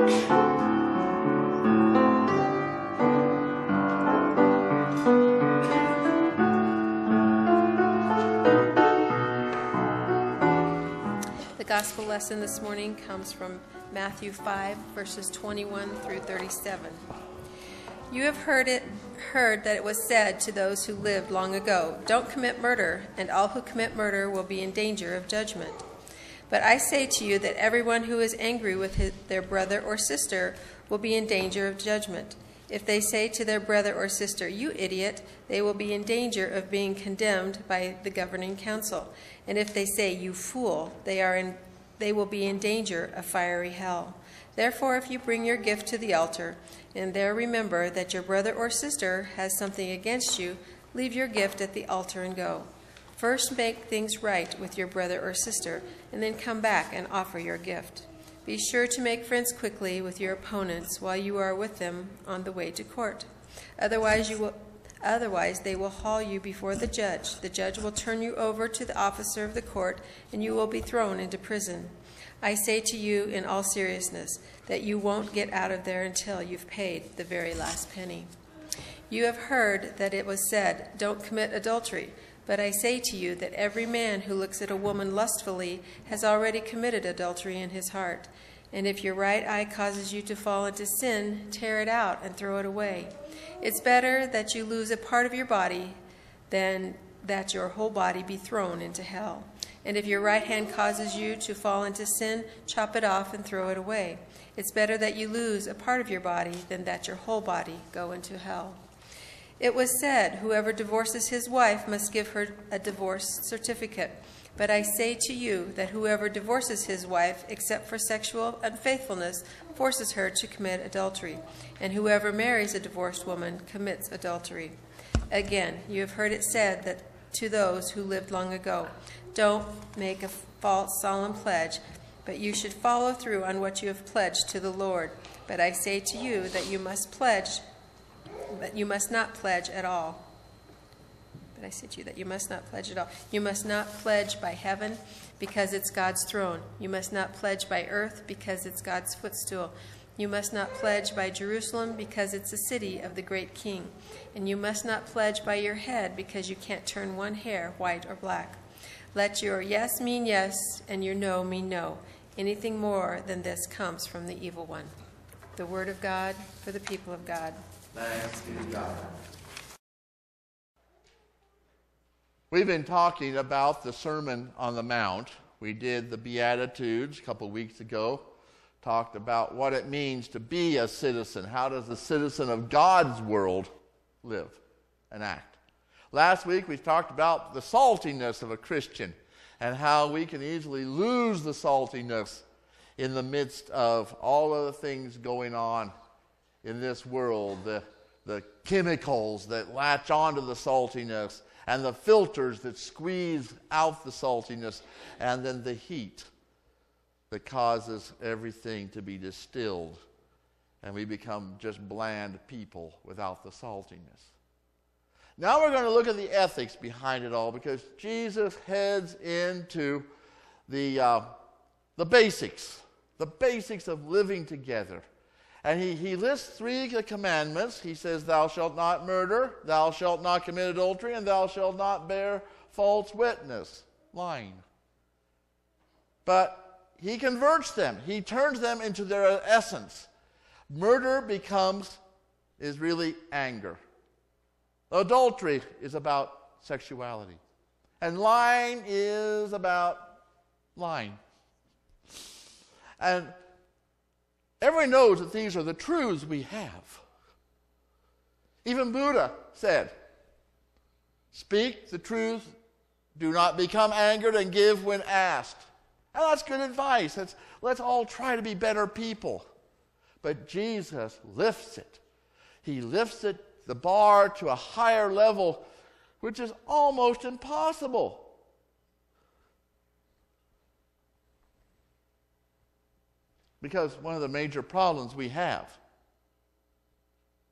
The gospel lesson this morning comes from Matthew 5, verses 21 through 37. You have heard that it was said to those who lived long ago, "Don't commit murder, and all who commit murder will be in danger of judgment." But I say to you that everyone who is angry with their brother or sister will be in danger of judgment. If they say to their brother or sister, "You idiot," they will be in danger of being condemned by the governing council. And if they say, "You fool," they will be in danger of fiery hell. Therefore, if you bring your gift to the altar, and there remember that your brother or sister has something against you, leave your gift at the altar and go. First make things right with your brother or sister, and then come back and offer your gift. Be sure to make friends quickly with your opponents while you are with them on the way to court. Otherwise, they will haul you before the judge. The judge will turn you over to the officer of the court, and you will be thrown into prison. I say to you in all seriousness that you won't get out of there until you've paid the very last penny. You have heard that it was said, "Don't commit adultery." But I say to you that every man who looks at a woman lustfully has already committed adultery in his heart. And if your right eye causes you to fall into sin, tear it out and throw it away. It's better that you lose a part of your body than that your whole body be thrown into hell. And if your right hand causes you to fall into sin, chop it off and throw it away. It's better that you lose a part of your body than that your whole body go into hell. It was said, "Whoever divorces his wife must give her a divorce certificate." But I say to you that whoever divorces his wife, except for sexual unfaithfulness, forces her to commit adultery. And whoever marries a divorced woman commits adultery. Again, you have heard it said that to those who lived long ago, "Don't make a false solemn pledge, but you should follow through on what you have pledged to the Lord." But I say to you that you must not pledge at all. You must not pledge by heaven, because it's God's throne. You must not pledge by earth, because it's God's footstool. You must not pledge by Jerusalem, because it's the city of the great king. And you must not pledge by your head, because you can't turn one hair white or black. Let your yes mean yes, and your no mean no. Anything more than this comes from the evil one. The word of God for the people of God. Thanks be to God. We've been talking about the Sermon on the Mount. We did the Beatitudes a couple weeks ago, talked about what it means to be a citizen. How does a citizen of God's world live and act? Last week we talked about the saltiness of a Christian and how we can easily lose the saltiness in the midst of all of the things going on in this world, the chemicals that latch onto the saltiness and the filters that squeeze out the saltiness, and then the heat that causes everything to be distilled, and we become just bland people without the saltiness. Now we're going to look at the ethics behind it all, because Jesus heads into the basics of living together. And he lists three commandments. He says, "Thou shalt not murder, thou shalt not commit adultery, and thou shalt not bear false witness," lying. But he converts them. He turns them into their essence. Murder is really anger. Adultery is about sexuality. And lying is about lying. And everyone knows that these are the truths we have. Even Buddha said, "Speak the truth, do not become angered, and give when asked." And that's good advice. Let's all try to be better people. But Jesus lifts it. He lifts the bar to a higher level, which is almost impossible. Because one of the major problems we have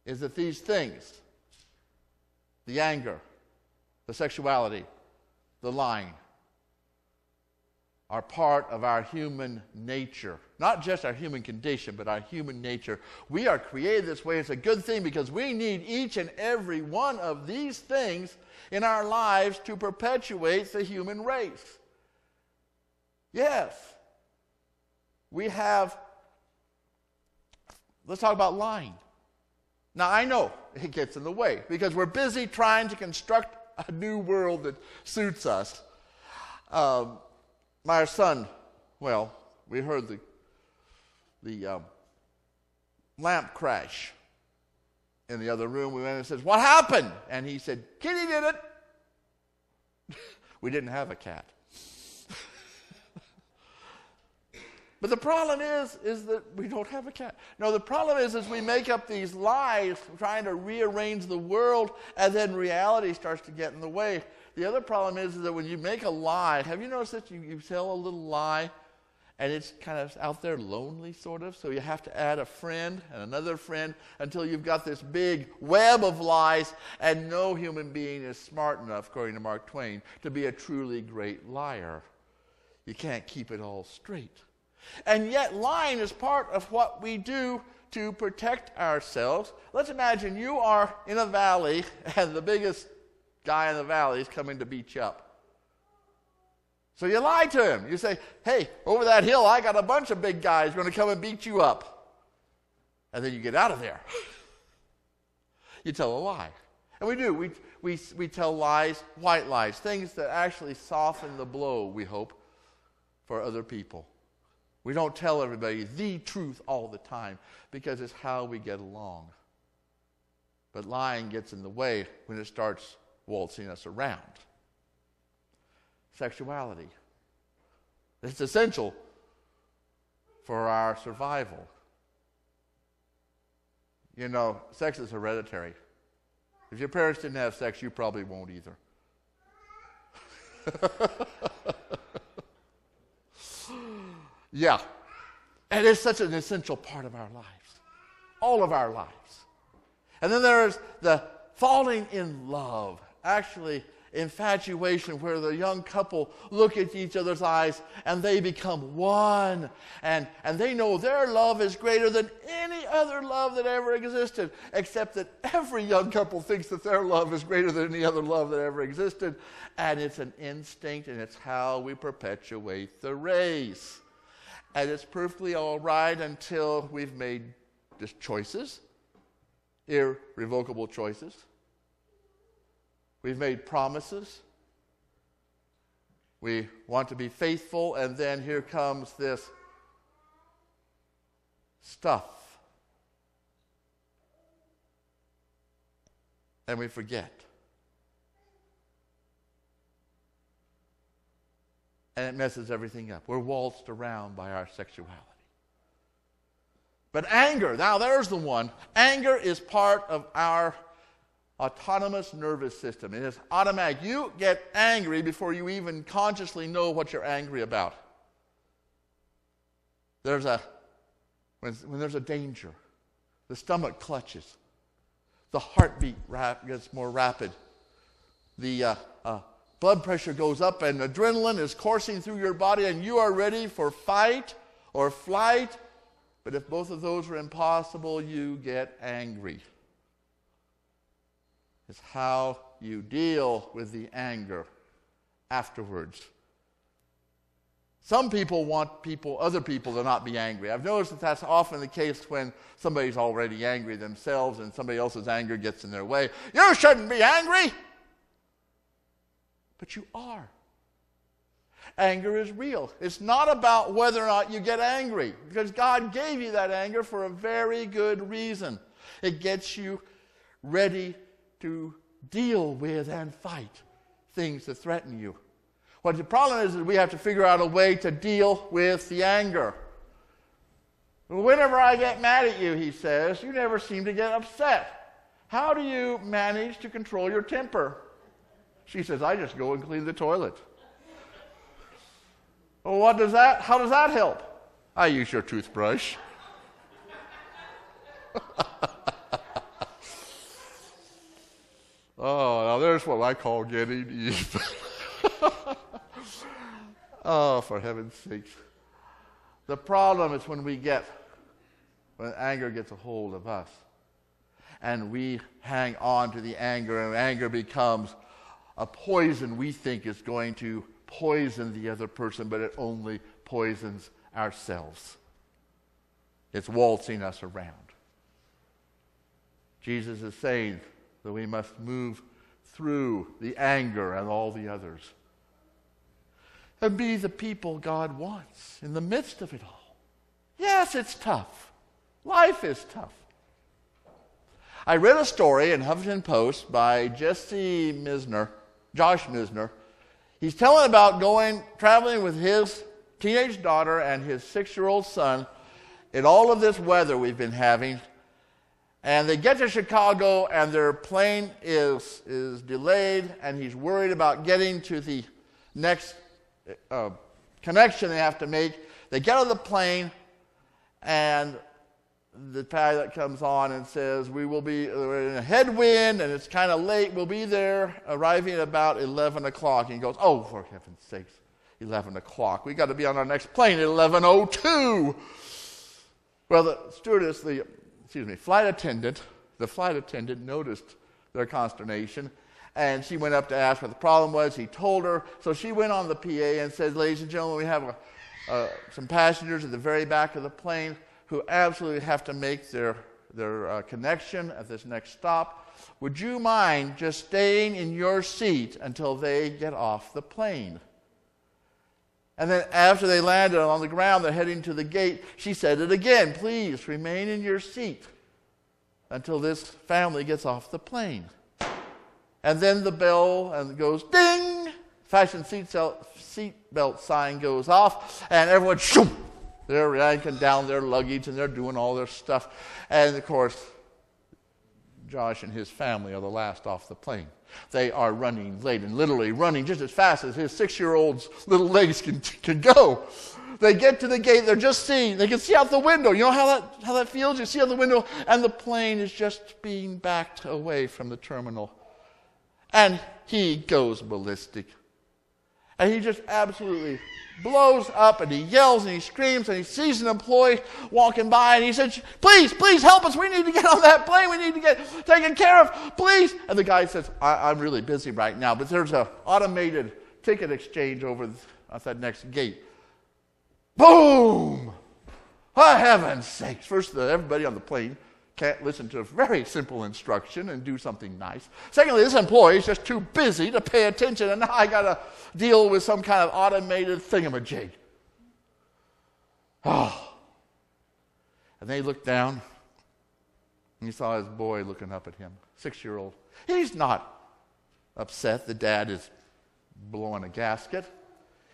is that these things, the anger, the sexuality, the lying, are part of our human nature. Not just our human condition, but our human nature. We are created this way. It's a good thing because we need each and every one of these things in our lives to perpetuate the human race. Yes. We have, let's talk about lying. Now, I know it gets in the way because we're busy trying to construct a new world that suits us. My son, well, we heard the lamp crash in the other room. We went and said, "What happened?" And he said, "Kitty did it." We didn't have a cat. But the problem is that we don't have a cat. No, the problem is we make up these lies trying to rearrange the world, and then reality starts to get in the way. The other problem is that when you make a lie, have you noticed that you tell a little lie, and it's kind of out there lonely, sort of, so you have to add a friend and another friend until you've got this big web of lies, and no human being is smart enough, according to Mark Twain, to be a truly great liar. You can't keep it all straight. And yet lying is part of what we do to protect ourselves. Let's imagine you are in a valley and the biggest guy in the valley is coming to beat you up. So you lie to him. You say, "Hey, over that hill I got a bunch of big guys going to come and beat you up." And then you get out of there. You tell a lie. And we do. We tell lies, white lies, things that actually soften the blow, we hope, for other people. We don't tell everybody the truth all the time because it's how we get along. But lying gets in the way when it starts waltzing us around. Sexuality. It's essential for our survival. You know, sex is hereditary. If your parents didn't have sex, you probably won't either. Yeah. And it's such an essential part of our lives. All of our lives. And then there's the falling in love. Actually, infatuation, where the young couple look at each other's eyes and they become one. And they know their love is greater than any other love that ever existed. Except that every young couple thinks that their love is greater than any other love that ever existed. And it's an instinct, and it's how we perpetuate the race. And it's perfectly all right until we've made just choices, irrevocable choices. We've made promises. We want to be faithful, and then here comes this stuff. And we forget. And it messes everything up. We're waltzed around by our sexuality. But anger, now there's the one. Anger is part of our autonomous nervous system. It is automatic. You get angry before you even consciously know what you're angry about. When there's a danger, the stomach clutches. The heartbeat gets more rapid. The blood pressure goes up and adrenaline is coursing through your body and you are ready for fight or flight. But if both of those are impossible, you get angry. It's how you deal with the anger afterwards. Some people want other people to not be angry. I've noticed that that's often the case when somebody's already angry themselves and somebody else's anger gets in their way. You shouldn't be angry! But you are. Anger is real. It's not about whether or not you get angry, because God gave you that anger for a very good reason. It gets you ready to deal with and fight things that threaten you. What the problem is that we have to figure out a way to deal with the anger. Whenever I get mad at you, he says, you never seem to get upset. How do you manage to control your temper? She says, I just go and clean the toilet. Well, how does that help? I use your toothbrush. Oh, now there's what I call getting even. Oh, for heaven's sakes. The problem is when anger gets a hold of us. And we hang on to the anger, and anger becomes a poison we think is going to poison the other person, but it only poisons ourselves. It's waltzing us around. Jesus is saying that we must move through the anger and all the others and be the people God wants in the midst of it all. Yes, it's tough. Life is tough. I read a story in Huffington Post by Josh Misner. He's telling about traveling with his teenage daughter and his 6-year-old son in all of this weather we've been having. And they get to Chicago, and their plane is delayed, and he's worried about getting to the next connection they have to make. They get on the plane, and the pilot comes on and says, we're in a headwind, and it's kind of late. We'll be there, arriving at about 11 o'clock. And he goes, oh, for heaven's sakes, 11 o'clock. We got to be on our next plane at 11:02. Well, the flight attendant noticed their consternation, and she went up to ask what the problem was. He told her. So she went on the PA and said, ladies and gentlemen, we have some passengers at the very back of the plane who absolutely have to make their connection at this next stop. Would you mind just staying in your seat until they get off the plane? And then after they landed on the ground, they're heading to the gate. She said it again, please remain in your seat until this family gets off the plane. And then the bell goes ding, fasten seatbelt sign goes off, and everyone, shoo, they're yanking down their luggage and they're doing all their stuff. And of course, Josh and his family are the last off the plane. They are running late and literally running just as fast as his 6-year-old's little legs can go. They get to the gate, they're just seeing, they can see out the window. You know how that feels? You see out the window, and the plane is just being backed away from the terminal. And he goes ballistic. And he just absolutely blows up, and he yells and he screams, and he sees an employee walking by, and he says, please help us. We need to get on that plane. We need to get taken care of, please. And the guy says, I'm really busy right now, but there's an automated ticket exchange over at that next gate. Boom! For heaven's sakes. First, everybody on the plane can't listen to a very simple instruction and do something nice. Secondly, this employee is just too busy to pay attention, and now I got to deal with some kind of automated thingamajig. Oh. And they looked down, and he saw his boy looking up at him, 6-year-old. He's not upset the dad is blowing a gasket.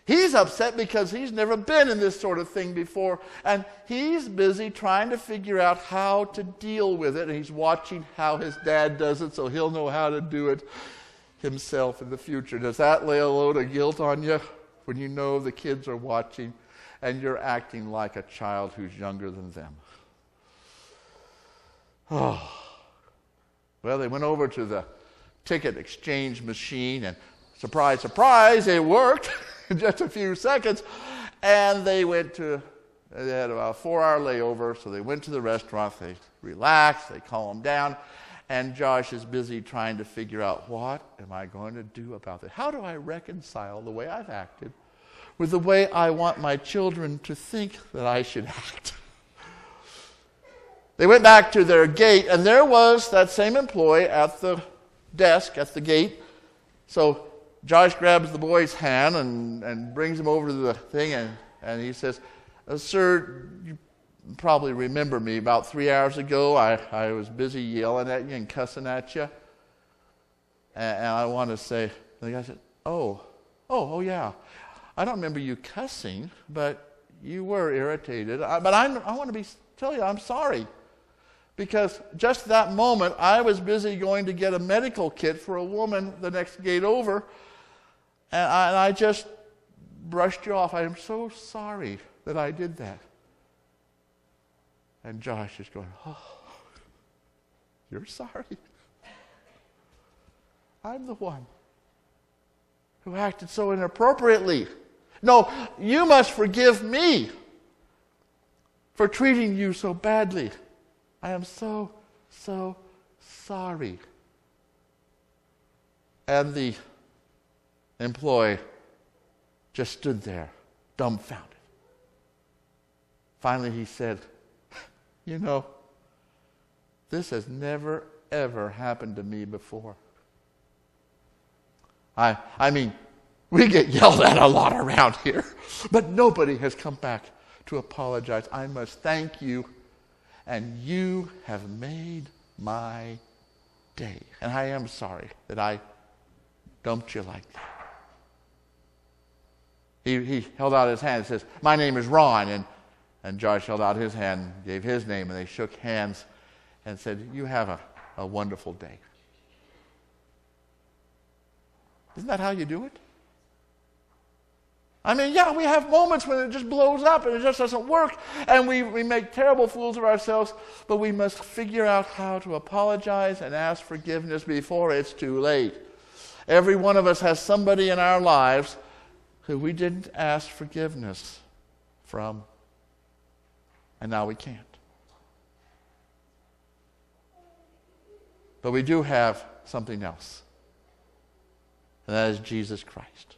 He's upset because he's never been in this sort of thing before, and he's busy trying to figure out how to deal with it, and he's watching how his dad does it so he'll know how to do it himself in the future. Does that lay a load of guilt on you when you know the kids are watching and you're acting like a child who's younger than them? Oh. Well, they went over to the ticket exchange machine, and surprise, surprise, it worked. In just a few seconds, and they had about a 4-hour layover, so they went to the restaurant, they relaxed, they calmed down, and Josh is busy trying to figure out, what am I going to do about it? How do I reconcile the way I've acted with the way I want my children to think that I should act? They went back to their gate, and there was that same employee at the desk at the gate. So Josh grabs the boy's hand and brings him over to the thing, and he says, sir, you probably remember me. About 3 hours ago, I was busy yelling at you and cussing at you. And I want to say, and the guy said, oh, yeah. I don't remember you cussing, but you were irritated. But I want to tell you I'm sorry. Because just that moment, I was busy going to get a medical kit for a woman the next gate over, and I just brushed you off. I am so sorry that I did that. And Josh is going, oh, you're sorry? I'm the one who acted so inappropriately. No, you must forgive me for treating you so badly. I am so, so sorry. And the employee just stood there, dumbfounded. Finally, he said, you know, this has never, ever happened to me before. I mean, we get yelled at a lot around here, but nobody has come back to apologize. I must thank you, and you have made my day. And I am sorry that I dumped you like that. He held out his hand and says, my name is Ron. And Josh held out his hand, gave his name, and they shook hands and said, you have a wonderful day. Isn't that how you do it? I mean, yeah, we have moments when it just blows up and it just doesn't work, and we make terrible fools of ourselves, but we must figure out how to apologize and ask forgiveness before it's too late. Every one of us has somebody in our lives who we didn't ask forgiveness from, and now we can't. But we do have something else, and that is Jesus Christ.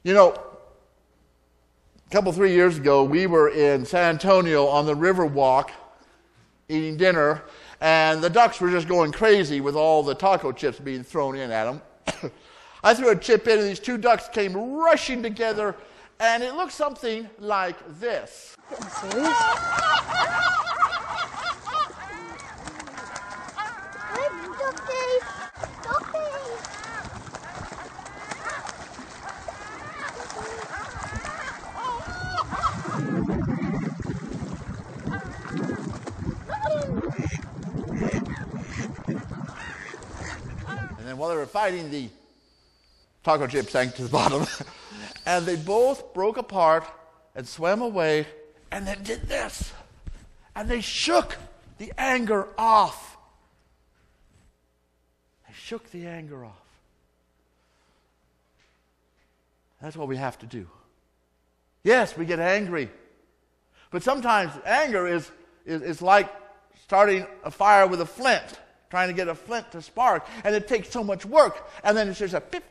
You know, a couple, 3 years ago, we were in San Antonio on the Riverwalk eating dinner, and the ducks were just going crazy with all the taco chips being thrown in at them. I threw a chip in, and these two ducks came rushing together, and it looked something like this. And while they were fighting, the taco chip sank to the bottom. And they both broke apart and swam away and then did this. And they shook the anger off. They shook the anger off. That's what we have to do. Yes, we get angry. But sometimes anger is like starting a fire with a flint, trying to get a flint to spark, and it takes so much work, and then it's just a pip.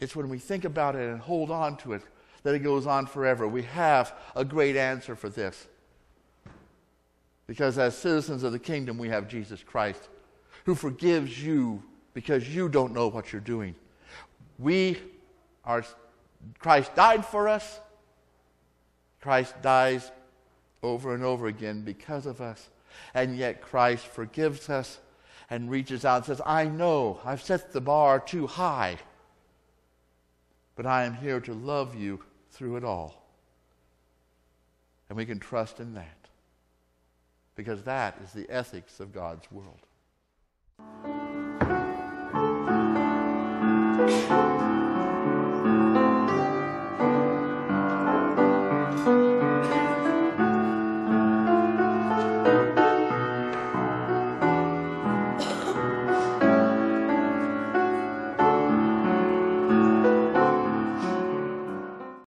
It's when we think about it and hold on to it that it goes on forever. We have a great answer for this. Because as citizens of the kingdom, we have Jesus Christ, who forgives you because you don't know what you're doing. Christ died for us. Christ dies over and over again because of us. And yet Christ forgives us and reaches out and says, I know I've set the bar too high, but I am here to love you through it all. And we can trust in that, because that is the ethics of God's world.